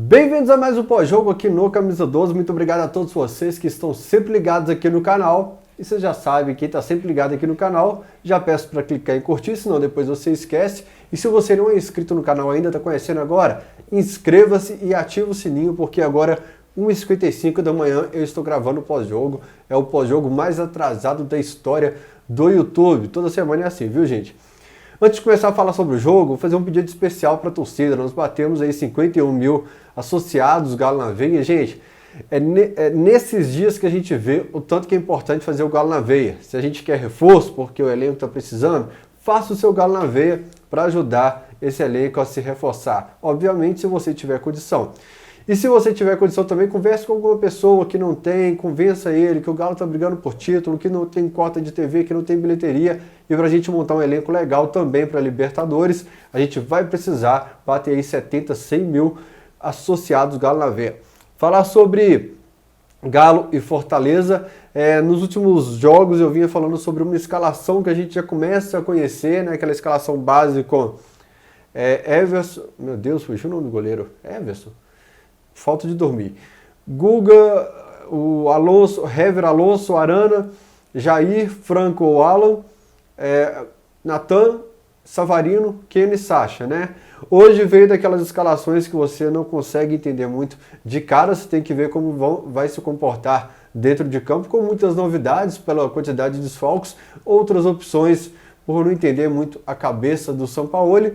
Bem-vindos a mais um pós-jogo aqui no Camisa 12. Muito obrigado a todos vocês que estão sempre ligados aqui no canal. E você já sabe, quem está sempre ligado aqui no canal, já peço para clicar em curtir, senão depois você esquece. E se você não é inscrito no canal ainda, está conhecendo agora, inscreva-se e ative o sininho, porque agora, 1h55 da manhã, eu estou gravando o pós-jogo. É o pós-jogo mais atrasado da história do YouTube. Toda semana é assim, viu, gente? Antes de começar a falar sobre o jogo, vou fazer um pedido especial para a torcida. Nós batemos aí 51 mil associados Galo na Veia. Gente, é nesses dias que a gente vê o tanto que é importante fazer o Galo na Veia. Se a gente quer reforço, porque o elenco está precisando, faça o seu Galo na Veia para ajudar esse elenco a se reforçar. Obviamente, se você tiver condição. E se você tiver condição também, converse com alguma pessoa que não tem, convença ele que o Galo está brigando por título, que não tem cota de TV, que não tem bilheteria, e para a gente montar um elenco legal também para Libertadores, a gente vai precisar bater aí 70, 100 mil associados Galo na Veia. Falar sobre Galo e Fortaleza, nos últimos jogos eu vinha falando sobre uma escalação que a gente já começa a conhecer, né? Aquela escalação base com Everson, meu Deus, fugiu o nome do goleiro, Everson. Falta de dormir. Guga, o Alonso, Hever, Alonso, Arana, Jair, Franco ou Alan, Natan, Savarino, Kenny e Sacha, né? Hoje veio daquelas escalações que você não consegue entender muito de cara, você tem que ver como vai se comportar dentro de campo, com muitas novidades pela quantidade de desfalques, outras opções por não entender muito a cabeça do Sampaoli.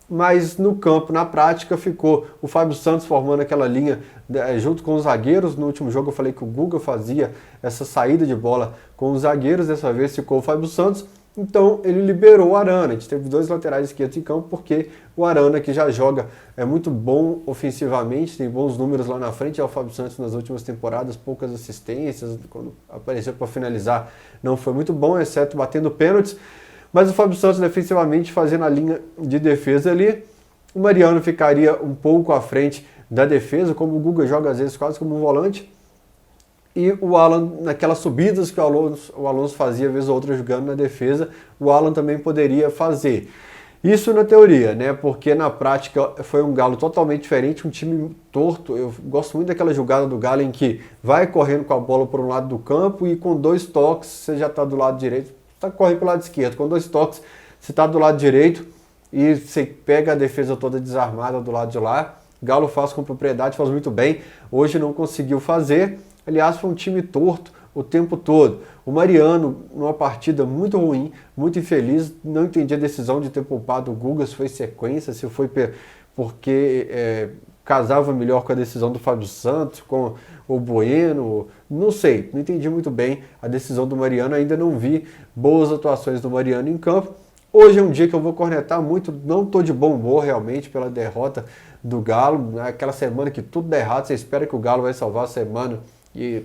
Mas no campo, na prática, ficou o Fábio Santos formando aquela linha junto com os zagueiros. No último jogo eu falei que o Guga fazia essa saída de bola com os zagueiros, dessa vez ficou o Fábio Santos. Então ele liberou o Arana, a gente teve dois laterais esquerdos em campo, porque o Arana, que já joga, é muito bom ofensivamente, tem bons números lá na frente, é o Fábio Santos nas últimas temporadas, poucas assistências, quando apareceu para finalizar não foi muito bom, exceto batendo pênaltis. Mas o Fábio Santos defensivamente fazendo a linha de defesa ali. O Mariano ficaria um pouco à frente da defesa, como o Guga joga às vezes quase como um volante. E o Alan, naquelas subidas que o Alonso fazia vez ou outra jogando na defesa, o Alan também poderia fazer. Isso na teoria, né? Porque na prática foi um Galo totalmente diferente, um time torto. Eu gosto muito daquela jogada do Galo em que vai correndo com a bola por um lado do campo e com dois toques você já está do lado direito. Corre para o lado esquerdo, com dois toques você está do lado direito e você pega a defesa toda desarmada do lado de lá. Galo faz com propriedade, faz muito bem. Hoje não conseguiu fazer, aliás foi um time torto o tempo todo. O Mariano, numa partida muito ruim, muito infeliz, não entendi a decisão de ter poupado o Guga, se foi sequência, se foi porque casava melhor com a decisão do Fábio Santos, com o Bueno, não sei, não entendi muito bem a decisão do Mariano, ainda não vi boas atuações do Mariano em campo. Hoje é um dia que eu vou cornetar muito, não estou de bom humor realmente pela derrota do Galo, aquela semana que tudo dá errado, você espera que o Galo vai salvar a semana e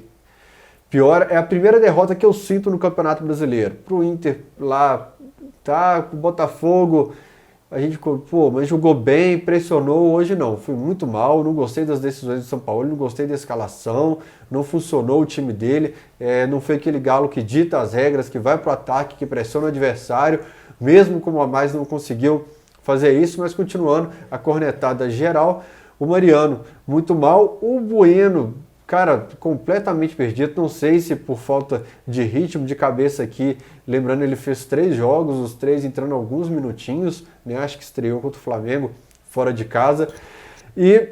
pior, é a primeira derrota que eu sinto no Campeonato Brasileiro. Pro Inter lá, tá, o Botafogo, a gente, mas jogou bem, pressionou, hoje não, fui muito mal, não gostei das decisões do São Paulo, não gostei da escalação, não funcionou o time dele, não foi aquele Galo que dita as regras, que vai pro ataque, que pressiona o adversário, mesmo como a mais não conseguiu fazer isso, mas continuando a cornetada geral. O Mariano muito mal, o Bueno, cara, completamente perdido, não sei se por falta de ritmo, de cabeça aqui, lembrando, ele fez 3 jogos, os 3 entrando alguns minutinhos, né? Acho que estreou contra o Flamengo, fora de casa, e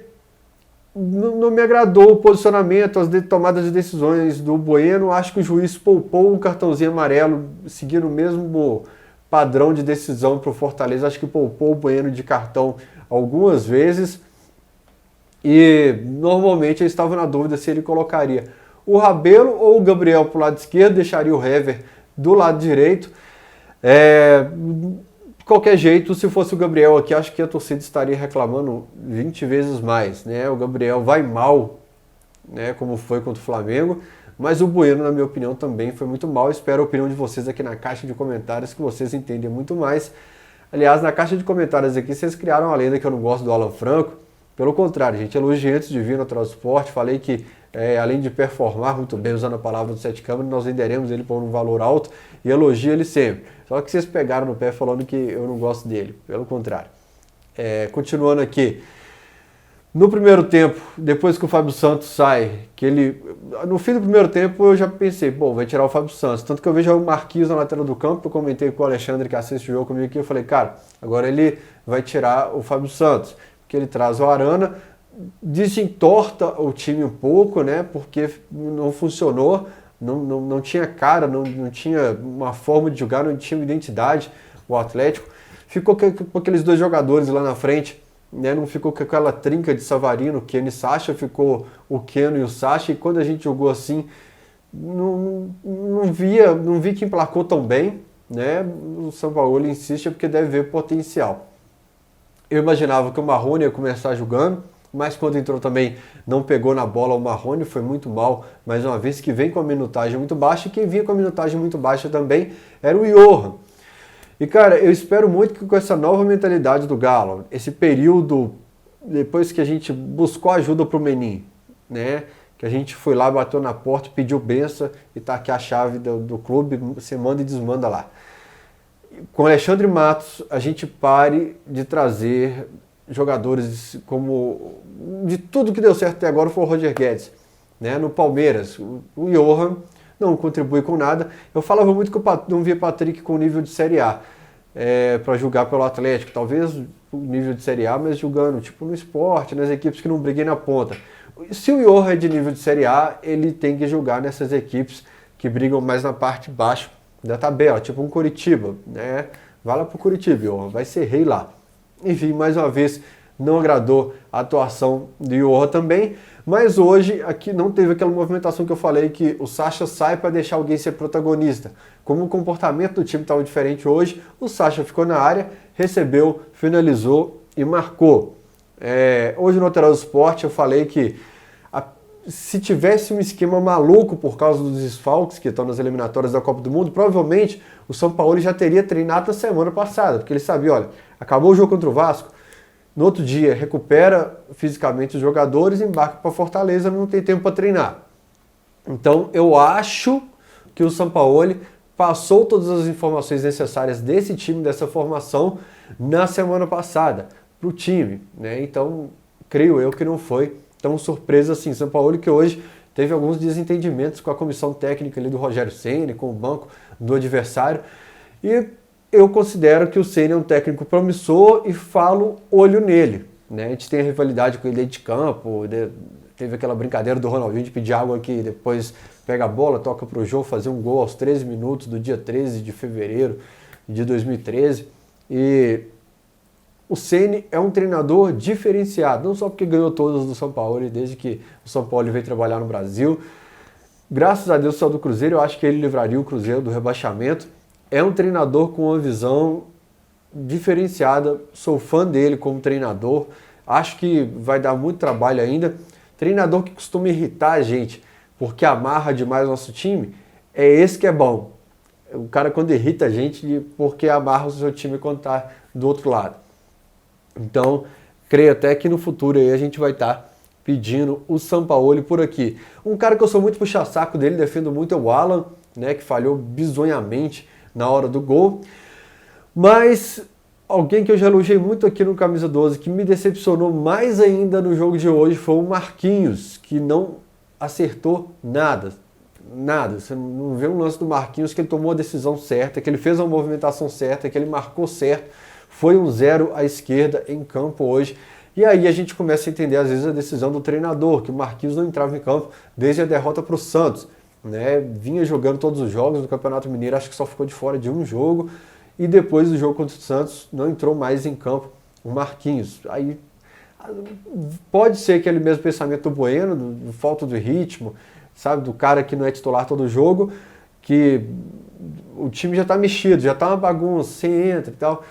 não me agradou o posicionamento, as tomadas de decisões do Bueno. Acho que o juiz poupou o cartãozinho amarelo, seguindo o mesmo padrão de decisão para o Fortaleza, acho que poupou o Bueno de cartão algumas vezes, e normalmente eu estava na dúvida se ele colocaria o Rabelo ou o Gabriel para o lado esquerdo, deixaria o Hever do lado direito. De qualquer jeito, se fosse o Gabriel aqui, acho que a torcida estaria reclamando 20 vezes mais, né? O Gabriel vai mal, né, como foi contra o Flamengo, mas o Bueno, na minha opinião, também foi muito mal. Espero a opinião de vocês aqui na caixa de comentários, que vocês entendem muito mais. Aliás, na caixa de comentários aqui, vocês criaram uma lenda que eu não gosto do Alan Franco. Pelo contrário, gente, elogiei antes de vir no Transporte, falei que além de performar muito bem usando a palavra do Sete Câmara, nós venderemos ele por um valor alto e elogio ele sempre. Só que vocês pegaram no pé falando que eu não gosto dele, pelo contrário. Continuando aqui, No primeiro tempo, depois que o Fábio Santos sai, no fim do primeiro tempo eu já pensei, bom, vai tirar o Fábio Santos. Tanto que eu vejo o Marquinhos na lateral do campo, eu comentei com o Alexandre que assiste o jogo comigo aqui, eu falei, cara, agora ele vai tirar o Fábio Santos, porque ele traz o Arana, desentorta o time um pouco, né, porque não funcionou, não tinha cara, não tinha uma forma de jogar, não tinha uma identidade o Atlético. Ficou com aqueles dois jogadores lá na frente, né, não ficou com aquela trinca de Savarino, Keno e Sacha, ficou o Keno e o Sacha, e quando a gente jogou assim, não vi que emplacou tão bem, né, o São Paulo insiste porque deve ver potencial. Eu imaginava que o Marrone ia começar jogando, mas quando entrou também não pegou na bola o Marrone, foi muito mal, mais uma vez que vem com a minutagem muito baixa, e quem vinha com a minutagem muito baixa também era o Johan. E cara, eu espero muito que com essa nova mentalidade do Galo, esse período, depois que a gente buscou ajuda pro Menin, né, que a gente foi lá, bateu na porta, pediu benção e tá aqui a chave do clube, você manda e desmanda lá. Com o Alexandre Matos, a gente pare de trazer jogadores como... De tudo que deu certo até agora foi o Roger Guedes, né? No Palmeiras, o Johan não contribui com nada. Eu falava muito que eu não via Patrick com nível de Série A para jogar pelo Atlético. Talvez o nível de Série A, mas jogando tipo no Sport, nas equipes que não briguem na ponta. Se o Johan é de nível de Série A, ele tem que jogar nessas equipes que brigam mais na parte de baixo da tabela, tipo um Coritiba, né? Vai lá pro Coritiba, Johan, vai ser rei lá. Enfim, mais uma vez, não agradou a atuação do Johan também, mas hoje aqui não teve aquela movimentação que eu falei, que o Sacha sai para deixar alguém ser protagonista. Como o comportamento do time estava diferente hoje, o Sacha ficou na área, recebeu, finalizou e marcou. Hoje no Lateral do Esporte eu falei que se tivesse um esquema maluco por causa dos desfalques que estão nas eliminatórias da Copa do Mundo, provavelmente o São Paulo já teria treinado na semana passada, porque ele sabia, olha, acabou o jogo contra o Vasco, no outro dia recupera fisicamente os jogadores, embarca para Fortaleza, não tem tempo para treinar. Então eu acho que o São Paulo passou todas as informações necessárias desse time, dessa formação, na semana passada, para o time, né? Então, creio eu que não foi tão surpresa assim. São Paulo que hoje teve alguns desentendimentos com a comissão técnica ali do Rogério Ceni, com o banco do adversário, e eu considero que o Ceni é um técnico promissor e falo olho nele, né? A gente tem a rivalidade com ele dentro de campo, teve aquela brincadeira do Ronaldinho de pedir água que depois pega a bola, toca para o jogo, fazer um gol aos 13 minutos do dia 13 de fevereiro de 2013. E o Ceni é um treinador diferenciado, não só porque ganhou todas do São Paulo, desde que o São Paulo veio trabalhar no Brasil. Graças a Deus saiu do Cruzeiro, eu acho que ele livraria o Cruzeiro do rebaixamento. É um treinador com uma visão diferenciada, sou fã dele como treinador, acho que vai dar muito trabalho ainda. Treinador que costuma irritar a gente, porque amarra demais o nosso time, é esse que é bom. O cara quando irrita a gente, porque amarra o seu time quando está do outro lado. Então, creio até que no futuro aí a gente vai estar pedindo o Sampaoli por aqui. Um cara que eu sou muito puxa-saco dele, defendo muito, é o Alan, né, que falhou bizonhamente na hora do gol. Mas alguém que eu já elogiei muito aqui no Camisa 12, que me decepcionou mais ainda no jogo de hoje, foi o Marquinhos, que não acertou nada. Nada. Você não vê um lance do Marquinhos que ele tomou a decisão certa, que ele fez a movimentação certa, que ele marcou certo. Foi um 0 à esquerda em campo hoje. E aí a gente começa a entender, às vezes, a decisão do treinador, que o Marquinhos não entrava em campo desde a derrota para o Santos, né? Vinha jogando todos os jogos do Campeonato Mineiro, acho que só ficou de fora de um jogo. E depois do jogo contra o Santos, não entrou mais em campo o Marquinhos. Aí pode ser aquele mesmo pensamento do Bueno, do falta de ritmo, sabe? Do cara que não é titular todo jogo, que o time já está mexido, já está uma bagunça, você entra e tal.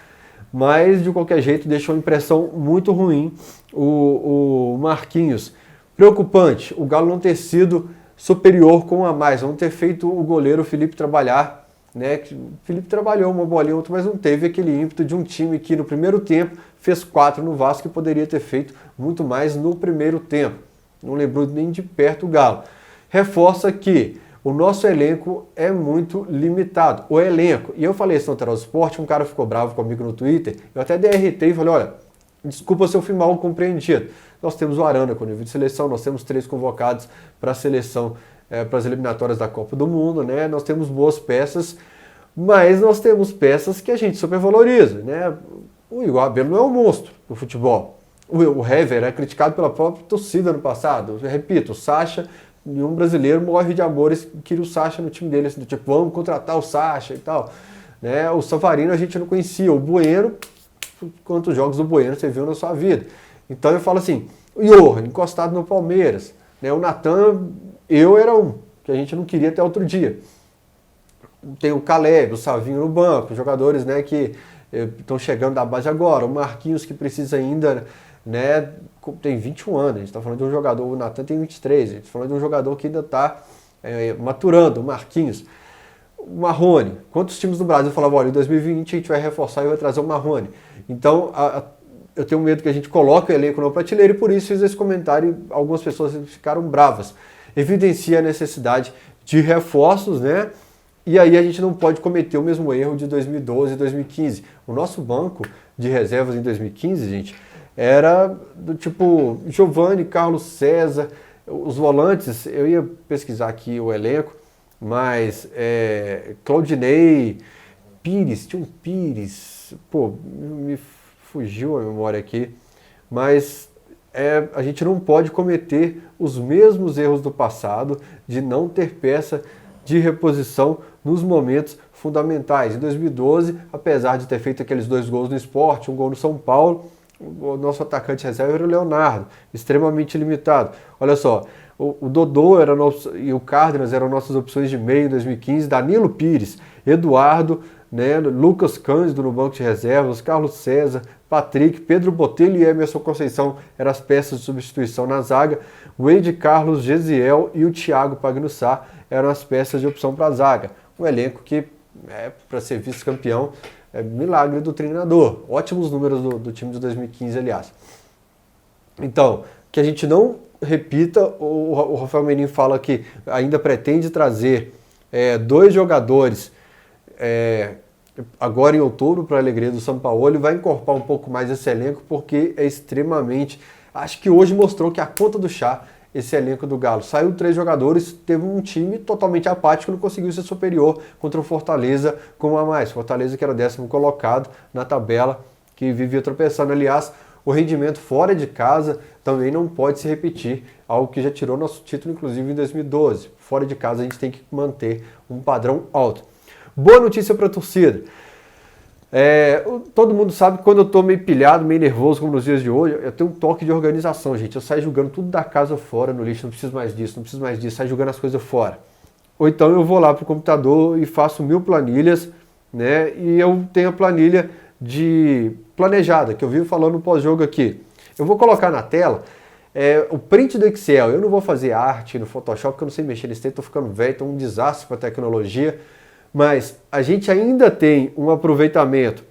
Mas, de qualquer jeito, deixou uma impressão muito ruim o Marquinhos. Preocupante, o Galo não ter sido superior com um a mais, não ter feito o goleiro Felipe trabalhar, né? O Felipe trabalhou uma bolinha ou outra, mas não teve aquele ímpeto de um time que no primeiro tempo fez 4 no Vasco e poderia ter feito muito mais no primeiro tempo. Não lembrou nem de perto o Galo. Reforça que o nosso elenco é muito limitado. O elenco, e eu falei isso no Lateral do Esporte, um cara ficou bravo comigo no Twitter, eu até dei RT e falei, olha, desculpa se eu fui mal compreendido. nós temos o Arana com nível de seleção, nós temos 3 convocados para a seleção, para as eliminatórias da Copa do Mundo, né? Nós temos boas peças, mas nós temos peças que a gente supervaloriza, né? O Igor Rabelo não é um monstro do futebol. O Hever é criticado pela própria torcida no passado. Eu repito, o Sacha, nenhum brasileiro morre de amores, queria o Sacha no time dele, assim, do tipo, vamos contratar o Sacha e tal. Né? O Savarino a gente não conhecia, o Bueno, quantos jogos do Bueno você viu na sua vida? Então eu falo assim, o Johan, encostado no Palmeiras, né? O Natan, era um, que a gente não queria até outro dia. Tem o Caleb, o Savinho no banco, jogadores, né, que estão chegando da base agora, o Marquinhos que precisa ainda, né, tem 21 anos, a gente está falando de um jogador, o Natan tem 23, a gente está falando de um jogador que ainda está maturando, o Marquinhos. O Marrone, quantos times do Brasil falavam, olha, em 2020 a gente vai reforçar e vai trazer o Marrone. Então, eu tenho medo que a gente coloque o elenco na prateleira e por isso fiz esse comentário e algumas pessoas ficaram bravas. Evidencia a necessidade de reforços, né? E aí a gente não pode cometer o mesmo erro de 2012 e 2015. O nosso banco de reservas em 2015, gente, era do tipo Giovani, Carlos César, os volantes, eu ia pesquisar aqui o elenco, mas Claudinei, Pires, tinha um Pires, pô, me fugiu a memória aqui, mas a gente não pode cometer os mesmos erros do passado de não ter peça de reposição nos momentos fundamentais. Em 2012, apesar de ter feito aqueles 2 gols no Sport, um gol no São Paulo, o nosso atacante reserva era o Leonardo, extremamente limitado. Olha só, o Dodô e o Cárdenas eram nossas opções de meio em 2015, Danilo Pires, Eduardo, né, Lucas Cândido no banco de reservas, Carlos César, Patrick, Pedro Botelho e Emerson Conceição eram as peças de substituição na zaga, Wade Carlos, Gesiel e o Thiago Pagnussá eram as peças de opção para a zaga. Um elenco que, para ser vice-campeão, é milagre do treinador. Ótimos números do time de 2015, aliás. Então, que a gente não repita, o Rafael Menin fala que ainda pretende trazer 2 jogadores agora em outubro para a alegria do São Paulo e vai incorporar um pouco mais esse elenco porque é extremamente... Acho que hoje mostrou que a conta do chá, esse elenco do Galo. Saiu 3 jogadores, teve um time totalmente apático, não conseguiu ser superior contra o Fortaleza com um a mais. Fortaleza que era o 10º colocado na tabela, que vivia tropeçando. Aliás, o rendimento fora de casa também não pode se repetir, algo que já tirou nosso título, inclusive, em 2012. Fora de casa a gente tem que manter um padrão alto. Boa notícia para a torcida. Todo mundo sabe que quando eu estou meio pilhado, meio nervoso, como nos dias de hoje, eu tenho um toque de organização, gente. Eu saio jogando tudo da casa fora no lixo, não preciso mais disso, saio jogando as coisas fora. Ou então eu vou lá para o computador e faço 1000 planilhas, né? E eu tenho a planilha planejada, que eu vivo falando no pós-jogo aqui. Eu vou colocar na tela o print do Excel. Eu não vou fazer arte no Photoshop, porque eu não sei mexer nesse tempo, estou ficando velho, estou um desastre para a tecnologia. Mas a gente ainda tem um aproveitamento,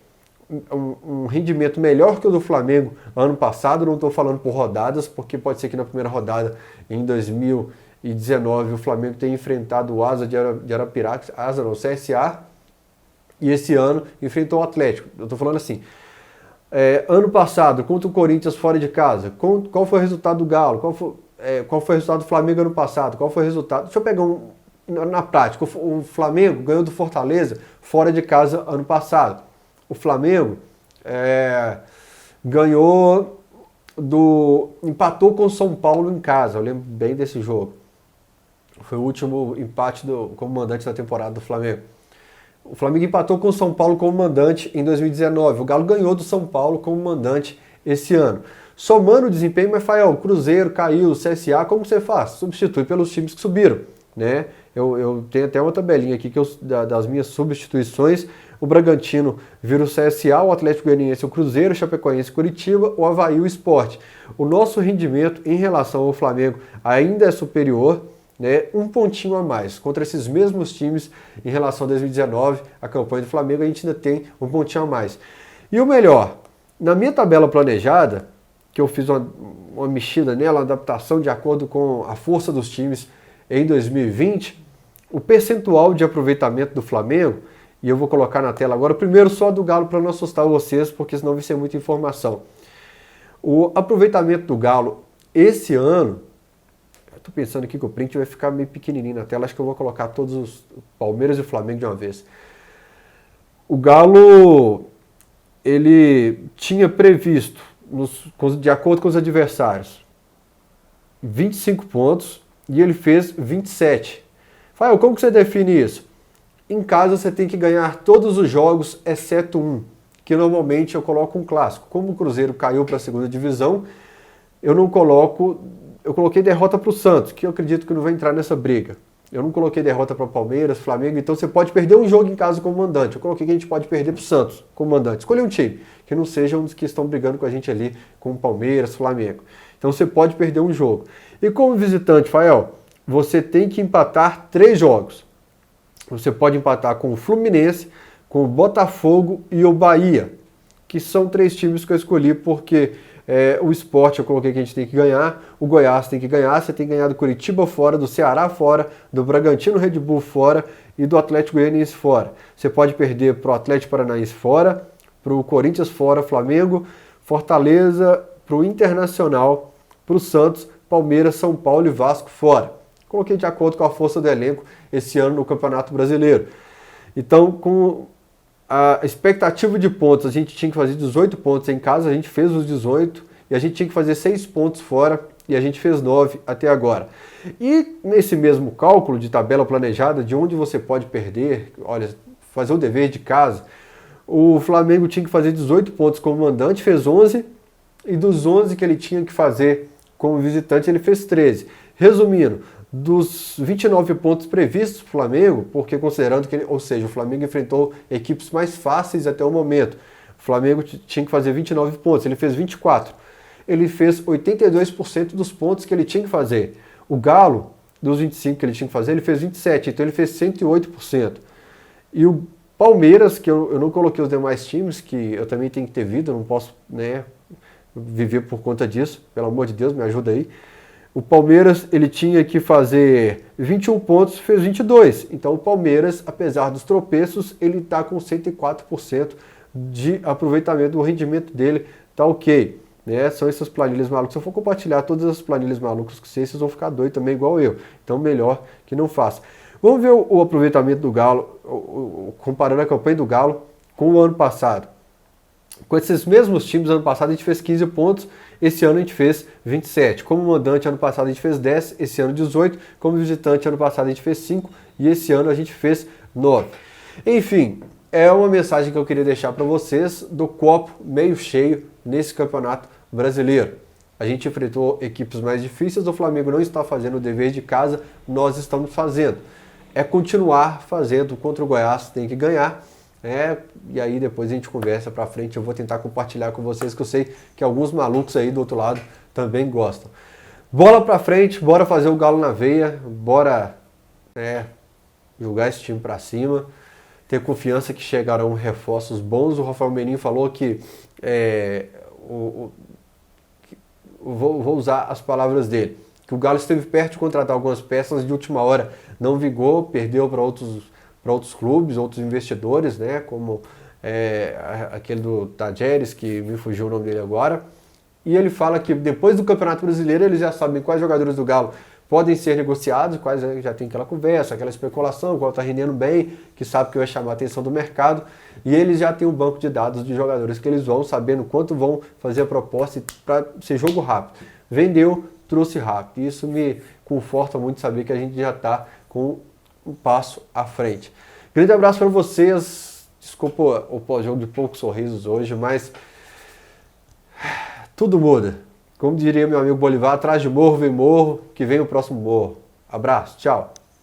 um rendimento melhor que o do Flamengo ano passado. Não estou falando por rodadas, porque pode ser que na primeira rodada, em 2019, o Flamengo tenha enfrentado o Asa de Arapiraca, CSA, e esse ano enfrentou o Atlético. Eu estou falando assim, ano passado, contra o Corinthians fora de casa, qual foi o resultado do Galo? Qual foi o resultado do Flamengo ano passado? Qual foi o resultado? Deixa eu pegar na prática, o Flamengo ganhou do Fortaleza fora de casa ano passado. O Flamengo empatou com o São Paulo em casa, eu lembro bem desse jogo. Foi o último empate como mandante da temporada do Flamengo. O Flamengo empatou com o São Paulo como mandante em 2019. O Galo ganhou do São Paulo como mandante esse ano. Somando o desempenho, mas o Cruzeiro caiu, o CSA, como você faz? Substitui pelos times que subiram, né? Eu tenho até uma tabelinha aqui das minhas substituições. O Bragantino vira o CSA, o Atlético Goianiense o Cruzeiro, o Chapecoense o Curitiba, o Avaí o Sport. O nosso rendimento em relação ao Flamengo ainda é superior, né? Um pontinho a mais. Contra esses mesmos times em relação a 2019, a campanha do Flamengo, a gente ainda tem um pontinho a mais. E o melhor, na minha tabela planejada, que eu fiz uma mexida nela, uma adaptação de acordo com a força dos times em 2020, o percentual de aproveitamento do Flamengo, e eu vou colocar na tela agora, primeiro só do Galo para não assustar vocês, porque senão vai ser muita informação. O aproveitamento do Galo esse ano, eu tô pensando aqui que o print vai ficar meio pequenininho na tela, acho que eu vou colocar todos os Palmeiras e o Flamengo de uma vez. O Galo, ele tinha previsto, de acordo com os adversários, 25 pontos e ele fez 27. Fael, como que você define isso? Em casa você tem que ganhar todos os jogos, exceto um, que normalmente eu coloco um clássico. Como o Cruzeiro caiu para a segunda divisão, eu coloquei derrota para o Santos, que eu acredito que não vai entrar nessa briga. Eu não coloquei derrota para o Palmeiras, Flamengo, então você pode perder um jogo em casa como mandante. Eu coloquei que a gente pode perder para o Santos como mandante. Escolhi um time que não seja um dos que estão brigando com a gente ali, como Palmeiras, Flamengo. Então você pode perder um jogo. E como visitante, Fael, você tem que empatar 3 jogos. Você pode empatar com o Fluminense, com o Botafogo e o Bahia, que são 3 times que eu escolhi porque o Sport eu coloquei que a gente tem que ganhar, o Goiás tem que ganhar, você tem que ganhar do Curitiba fora, do Ceará fora, do Bragantino Red Bull fora e do Atlético Goianiense fora. Você pode perder para o Atlético Paranaense fora, para o Corinthians fora, Flamengo, Fortaleza, para o Internacional, para o Santos, Palmeiras, São Paulo e Vasco fora. Coloquei de acordo com a força do elenco esse ano no Campeonato Brasileiro. Então, com a expectativa de pontos, a gente tinha que fazer 18 pontos em casa, a gente fez os 18, e a gente tinha que fazer 6 pontos fora, e a gente fez 9 até agora. E nesse mesmo cálculo de tabela planejada, de onde você pode perder, olha, fazer o dever de casa, o Flamengo tinha que fazer 18 pontos como mandante, fez 11, e dos 11 que ele tinha que fazer como visitante, ele fez 13. Resumindo, dos 29 pontos previstos para o Flamengo, porque considerando que, o Flamengo enfrentou equipes mais fáceis até o momento. O Flamengo tinha que fazer 29 pontos, ele fez 24. Ele fez 82% dos pontos que ele tinha que fazer. O Galo, dos 25 que ele tinha que fazer, ele fez 27, então ele fez 108%. E o Palmeiras, que eu não coloquei os demais times, que eu também tenho que ter vida, eu não posso, viver por conta disso, pelo amor de Deus, me ajuda aí. O Palmeiras, ele tinha que fazer 21 pontos, fez 22. Então o Palmeiras, apesar dos tropeços, ele está com 104% de aproveitamento, o rendimento dele está ok. São essas planilhas malucas. Se eu for compartilhar todas as planilhas malucas com vocês vão ficar doidos também, igual eu. Então melhor que não faça. Vamos ver o aproveitamento do Galo, comparando a campanha do Galo com o ano passado. Com esses mesmos times, ano passado a gente fez 15 pontos, esse ano a gente fez 27. Como mandante, ano passado a gente fez 10, esse ano 18. Como visitante, ano passado a gente fez 5 e esse ano a gente fez 9. Enfim, é uma mensagem que eu queria deixar para vocês do copo meio cheio nesse campeonato brasileiro. A gente enfrentou equipes mais difíceis, o Flamengo não está fazendo o dever de casa, nós estamos fazendo. É continuar fazendo contra o Goiás, tem que ganhar. E aí depois a gente conversa pra frente, eu vou tentar compartilhar com vocês, que eu sei que alguns malucos aí do outro lado também gostam. Bola pra frente, bora fazer o Galo na veia, bora jogar esse time pra cima, ter confiança que chegarão reforços bons. O Rafael Menin falou que, vou usar as palavras dele, que o Galo esteve perto de contratar algumas peças de última hora, não vingou, perdeu para outros clubes, outros investidores, como aquele do Tajeres, que me fugiu o nome dele agora. E ele fala que depois do Campeonato Brasileiro eles já sabem quais jogadores do Galo podem ser negociados, quais já tem aquela conversa, aquela especulação, qual está rendendo bem, que sabe que vai chamar a atenção do mercado. E eles já têm um banco de dados de jogadores que eles vão, sabendo quanto vão fazer a proposta para ser jogo rápido. Vendeu, trouxe rápido. Isso me conforta muito saber que a gente já está com um passo à frente. Grande abraço para vocês. Desculpa o pós-jogo de poucos sorrisos hoje, mas tudo muda. Como diria meu amigo Bolivar, atrás de morro vem morro, que vem o próximo morro. Abraço, tchau.